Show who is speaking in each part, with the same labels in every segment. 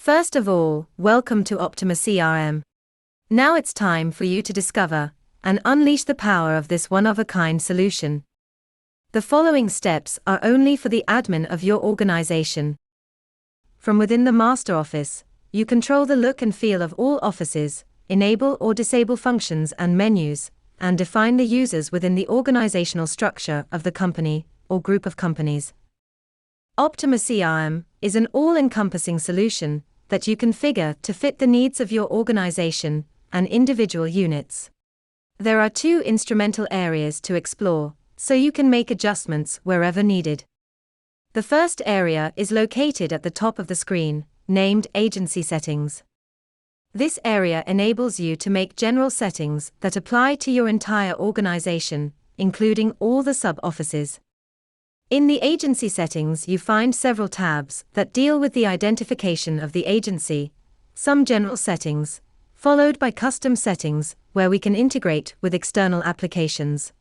Speaker 1: First of all, welcome to Optima-CRM. Now it's time for you to discover and unleash the power of this one-of-a-kind solution. The following steps are only for the admin of your organization. From within the master office, you control the look and feel of all offices, enable or disable functions and menus, and define the users within the organizational structure of the company or group of companies. Optima-CRM is an all-encompassing solution that you configure to fit the needs of your organization and individual units. There are two instrumental areas to explore, so you can make adjustments wherever needed. The first area is located at the top of the screen, named Agency Settings. This area enables you to make general settings that apply to your entire organization, including all the sub-offices. In the agency settings, you find several tabs that deal with the identification of the agency, some general settings, followed by custom settings, where we can integrate with external applications.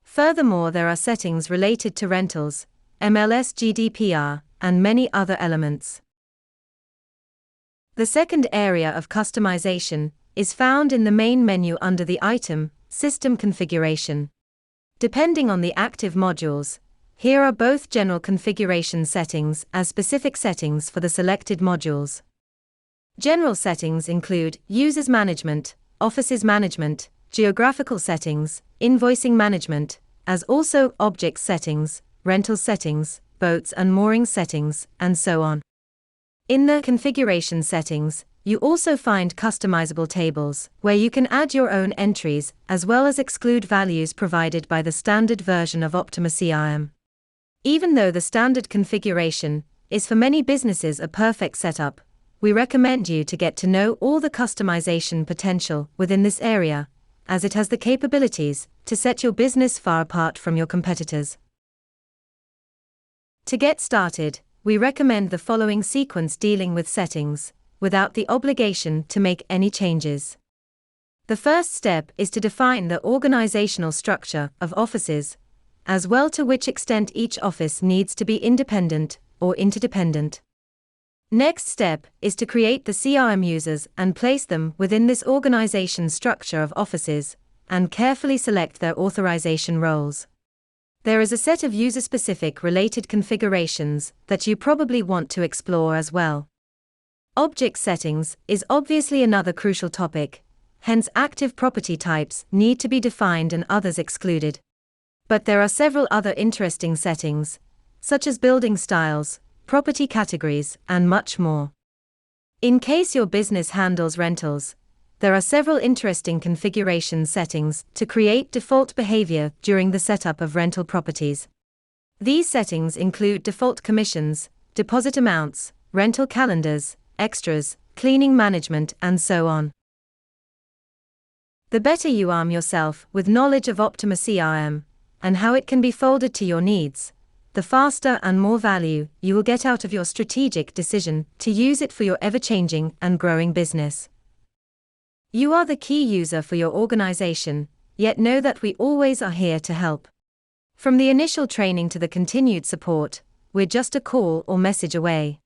Speaker 1: Furthermore, there are settings related to rentals, MLS GDPR, and many other elements. The second area of customization is found in the main menu under the item, System Configuration. Depending on the active modules, here are both general configuration settings as specific settings for the selected modules. General settings include Users Management, Offices Management, Geographical Settings, Invoicing Management, as also Objects Settings, Rental Settings, Boats and Moorings Settings, and so on. In the configuration settings, you also find customizable tables, where you can add your own entries as well as exclude values provided by the standard version of Optima-CRM. Even though the standard configuration is for many businesses a perfect setup, we recommend you to get to know all the customization potential within this area, as it has the capabilities to set your business far apart from your competitors. To get started, we recommend the following sequence dealing with settings, without the obligation to make any changes. The first step is to define the organizational structure of offices, as well to which extent each office needs to be independent or interdependent. Next step is to create the CRM users and place them within this organization structure of offices, and carefully select their authorization roles. There is a set of user-specific related configurations that you probably want to explore as well. Object settings is obviously another crucial topic, hence active property types need to be defined and others excluded. But there are several other interesting settings, such as building styles, property categories, and much more. In case your business handles rentals, there are several interesting configuration settings to create default behavior during the setup of rental properties. These settings include default commissions, deposit amounts, rental calendars, extras, cleaning management, and so on. The better you arm yourself with knowledge of Optima-CRM and how it can be folded to your needs, the faster and more value you will get out of your strategic decision to use it for your ever-changing and growing business. You are the key user for your organization, yet know that we always are here to help. From the initial training to the continued support, we're just a call or message away.